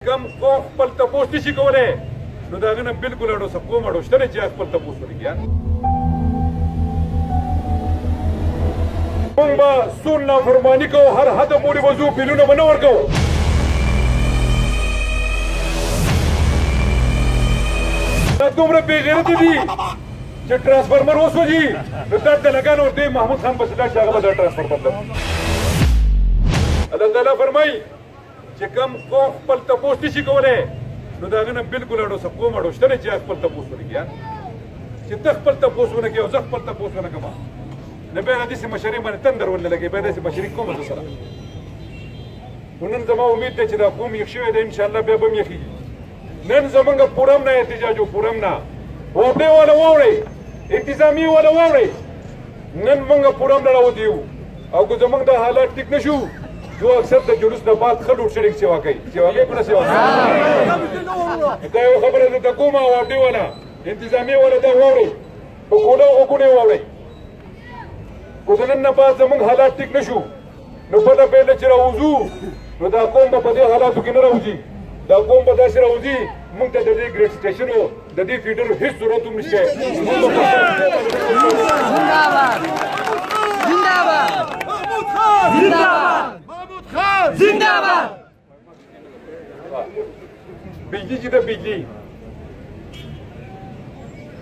कम को खपल तपोस नشي کوله نو داغه نه بالکل اړو سب کوم اړو شته چې خپل تپوس ورګیا موږ به سنت فرمانی کو هر حد پوری وضو پیلونه منور کو دا دومره بغیرت دي چې ترانسفارمر وسوځي نو دا د لګانو دی محمود خان بسلا چې هغه به ترانسفر بدل الله تعالی فرمای چې کم کو خپل تپوس نشي کوله نو داغه نه بالکل اړو سب کوم اړو شته چې خپل تپوس ورګیا چې ته خپل تپوس ونه کې او زه خپل تپوس ونه کوم نه به حدیث مشري باندې تندر ولې لګي به داسې مشري کوم سره نن زما امید ده چې دا قوم یو شوی ده ان شاء الله به هم یخي نن زمونږ پورم نه احتجاج پورم نه وړې ولا وړې انتظامی ولا وړې نن مونږ پورم نه راو دیو او که زمونږ د حالات ټیک نشو جو اکثر د جلوس نه بعد خلوټ شریک سیوا کوي سیوا کوي کنه سیوا دا یو خبره ده د کومه وړې ولا انتظامی ولا دا وړې په کوله وګونه وړې کو نن نه بعد زمونږ حالات ټیک نشو نو په دا پیله چې راوځو نو دا قوم په دې حالاتو کې نه راوځي دا قوم په داسې راوځي موږ ته د دې ګریډ سټیشنو د دې فیډرو هیڅ ضرورت هم نشته زنده‌باد زنده‌باد محمود خان زنده‌باد محمود خان زنده‌باد بجلی چې د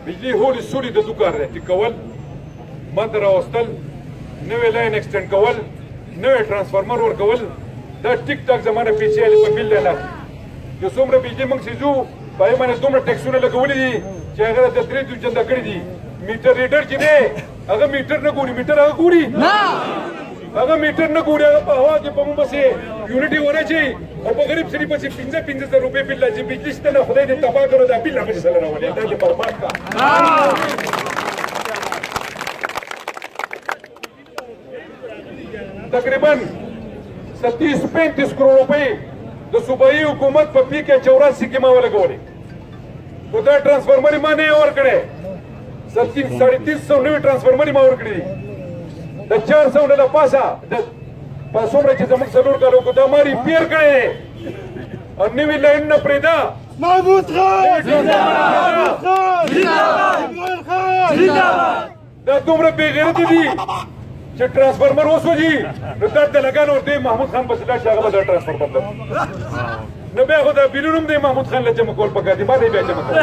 بجلی هولې سولې د دوکار دی کول بند راوستل نوې لاین ایکسټنډ کول نوې ترانسفارمر ورکول دا ټیک ټاک زمانه پیسې علي په بل نه یو څومره بجلی موږ سيزو پای باندې دومره ټیکسونه لګولې دي چې هغه د درې دوه چنده کړې دي میټر ریډر چې دی هغه میټر نه ګوري میټر هغه ګوري نه هغه میټر نه ګوري هغه په هوا کې په موږ سي یونټي ورچی او په غریب سړي په 15,000 روپۍ بل لږه بجلی ستنه خدای دې تباہ کړو دا بل نه سره راولې دا دې برباد کا تقریبا 30-35 کروڑ روپۍ د صوبایي حکومت په پی کې 84 کې ما ولګولې خو دا ترانسفارمر ما نه ورکړې 350 نوې ترانسفارمر ما ورکړې د 400 نه پاسه د پاسومره چې زموږ څلور کالو کو دا ماري پیر کړې او نوې لاین نه پرېدا محمود خان زنده‌باد محمود خان زنده‌باد دا دومره بغیرت دي چې ترانسفارمر وسوځي نو دا د لګانو دی محمود خان بسلا چې هغه به ترانسفر بدل نو بیا خو دا بیلونم دی محمود خان له جمع کول پکار دي ما دی بیا جمع کول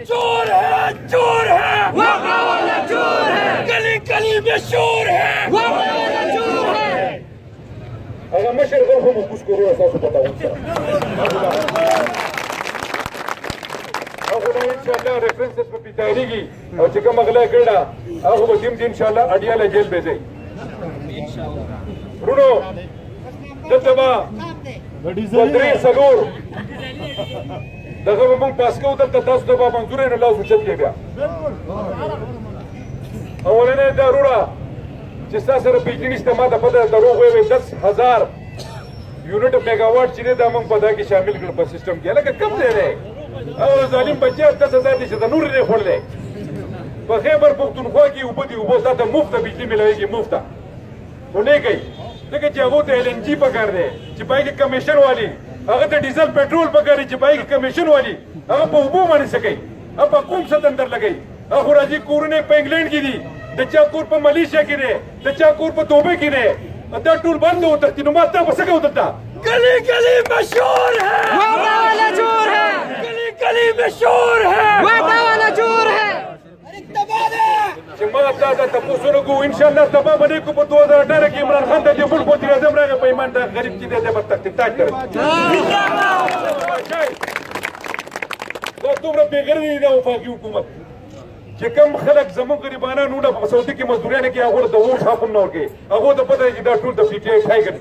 चोर है चोर है वहाँ वाला चोर है गली गली में शोर है वहाँ वाला चोर है هغه مشر غو هم کوس کورو تاسو پتا وځه هغه ان شاء الله ریفرنسز په پیټاریږي او چې کوم غلا کړه هغه به دیم ان شاء الله اډیاله جیل به ځي ان شاء الله ورونو دته با درې سلور دغه موږ پاس کوو دلته تاسو ته به منظور نه لاس وچت کې بیا اولنې ضروره چې تاسو سره بجلی نشته ما ته پته دروغ وي 10,000 یونټ میگاواټ چې دا موږ په دا کې شامل کړ په سیستم کې لکه کم دی دی او ظالم بچا 10,000 دي چې د نور نه خورلې په خیبر پختونخوا کې وبدي وبو تا ته مفت بجلی ملويږي مفت ونه کوي دغه چې هغه ته ال ان جی پکار دی چې پای کې کمیشن والی هغه ته ډیزل پټرول پکاري چې پای کې کمیشن والی هغه په وبو باندې سکی هغه په کوم څه اندر لګي هغه راځي کورونه په انګلند کې دي د چا کور په ملیشیا کې دی د چا کور په توبه کې دی دا ټول بند و ترتیب نو ماته وسکه ودلته गली गली में शोर है वहाँ वाला चोर है गली गली में शोर है वहाँ वाला चोर है چې ما تا ته تاسو ورغو ان شاء الله تبا باندې کو په 2018 کې عمران خان ته د فوټ پوتې اعظم راغی په ایمان د غریب چې د بدتخت تاج کړ دا دومره بغیر دی د وفاقي حکومت چې کوم خلک زموږ غریبانو نه په سعودي کې مزدورانه کې هغه د ووټ حق نه ورکي هغه د پته چې دا ټول د پی ټی آی ټایګر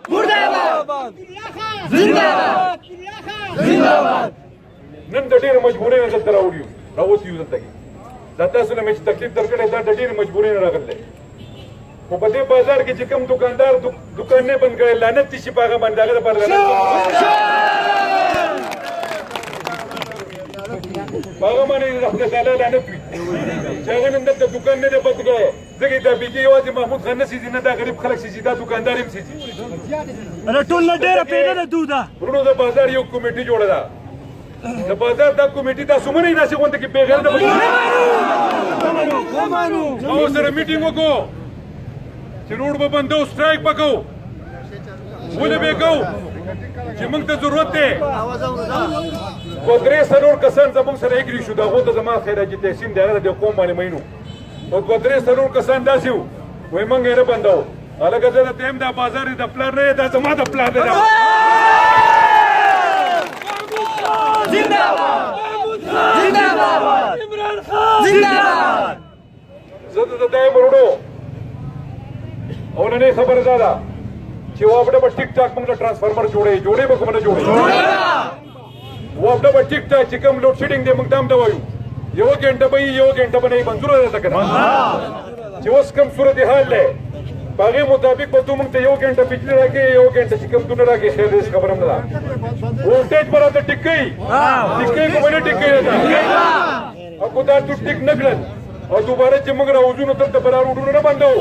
मुर्दाबाद जिंदाबाद जिंदाबाद نن د ډېر مجبورۍ نه دلته راوځي دلته کې دا تاسو نه مې چې تکلیف درکړی دا د ډېر مجبورۍ نه راغلی خو په دې بازار کې چې کوم دکاندار دکان نه بند کړی لعنت دي شي په هغه باندې هغه لپاره هغه باندې د خدای تعالی لعنت وي چاغه نن د دکان نه بد گئے زګی دا بیګي یوازې محمود خان نسی نه دا غریب خلک سي دا دکاندار هم سي ټول نه ډیره پیدا ده دودا ورونو د بازار یو کمیټي جوړه ده د بازار دا کمیټي دا سمونه نه شي غونډه کې پیغام ده او سره میټینګ وکړو چې روډ به بندو سټرایک وکړو ولې به کو چې موږ ته ضرورت دی کو درې سرور کسان زموږ سره اګری شو دا غو ته زما خیره چې تحسین دی هغه د قوم باندې مینو او کو درې سرور کسان داسې وو وای موږ یې نه بندو هلکه زه د تیم دا بازار د پلان نه دا زما د پلان دی जिंदाबाद जिंदाबाद इमरान खान जिंदाबाद زه د دایم وروډو او نن خبره ده چې وابډه په ټیک ټاک موږ ټرانسفارمر جوړې به کوم نه جوړې وابډه په ټیک ټاک چې کوم لوډ شیډینګ دی موږ دام دا وایو یو غنټه به یو غنټه به نه منظور ده کنه چې اوس کوم صورت حال دی باغې مطابق به موږ ته یو غنټه بجلی راکې یو غنټه چې کوم دونه راکې خیر دې خبره نه ده وولټیج پر راته ټیکې کومه ټیکې ده او کو دا ټیک نه کړل او دوباره چې موږ راوځو نو تل ته برار وډونه نه بندو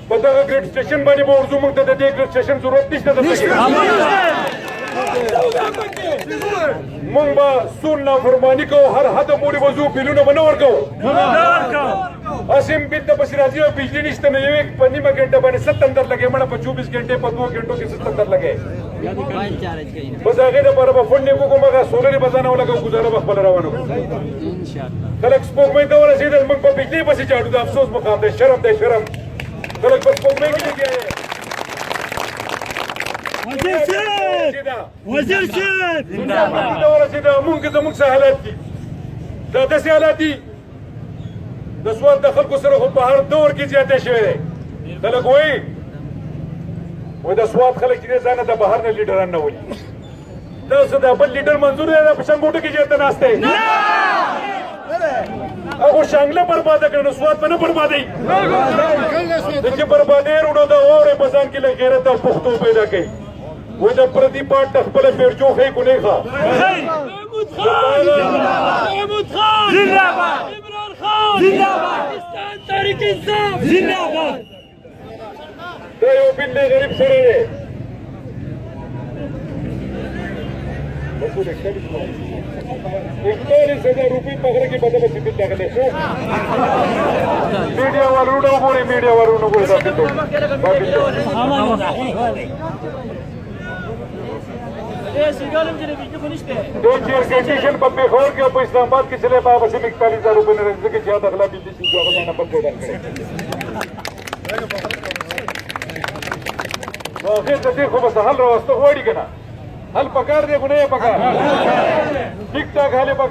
په دغه ګریډ سټیشن باندې به ورځو موږ ته د دې ګریډ سټیشن ضرورت نشته موږ به سون نافرماني کوو هر حد پورې به ځو بیلونه به نه ورکوو اسیم بیل ته پسې راځي او بجلي نشته نو یو ایک په نیمه ګنټه باندې 77 لګې مړه په 24 غنټې په 2 غنټو کې 77 لګې بس هغې دپاره به فنډ یې وکړو هغه سولرې به ځان ولګوو ګزاره به خپله روانه کړو خلک سپوږمۍ ته ورسېدل موږ په بجلۍ پسې چاړو د افسوس مقام دی شرم دی شرم خلک په سپوږمۍ کې لګیا یې وزیر صاحب ته ورسېده مونږ کې زموږ څه حالات دي دا داسې حالات دي د سواد د خلکو سره خو په هر دور کې زیاتی شوی دی خلک وایي د سواد خلک چې دی ځان د بهر نه لیډران نه ولي دا څه دا بل لیډر منظور دی دا په شنګوټو کې چېرته ناست دی هغه شانګله برباده کړه نو سواد به نه بربادوي د چې بربادۍ وروڼو د واورې په ځان کې لږ غیرت او پښتو پیدا کوي وایي د پردي پاټ ته خپله پیرچو ښیي کو نه ښه محمود خان محمود خان زنده‌باد عمران خان زنده‌باد پاکستان تحریک انصاف زنده‌باد دا یو بل غریب سره دی 41,000 روپۍ په غره کې بدله سي دلته غلی شو میډیا والو وګورئ میډیا والو وګورئ دا دو چیئر کنډیشن په پېښور کې او په اسلام آباد کې چلی په هغه پسې 41,000 روپۍ نه راځي ځکه چې یاد اغلا بجلي شي هغه ځانه بل پیدا کړی نو هغې ته دې خو بس حل راوسته غواړي که نه حل پکار دی خو نه یې پکار ټیک ټاک حل یې پکار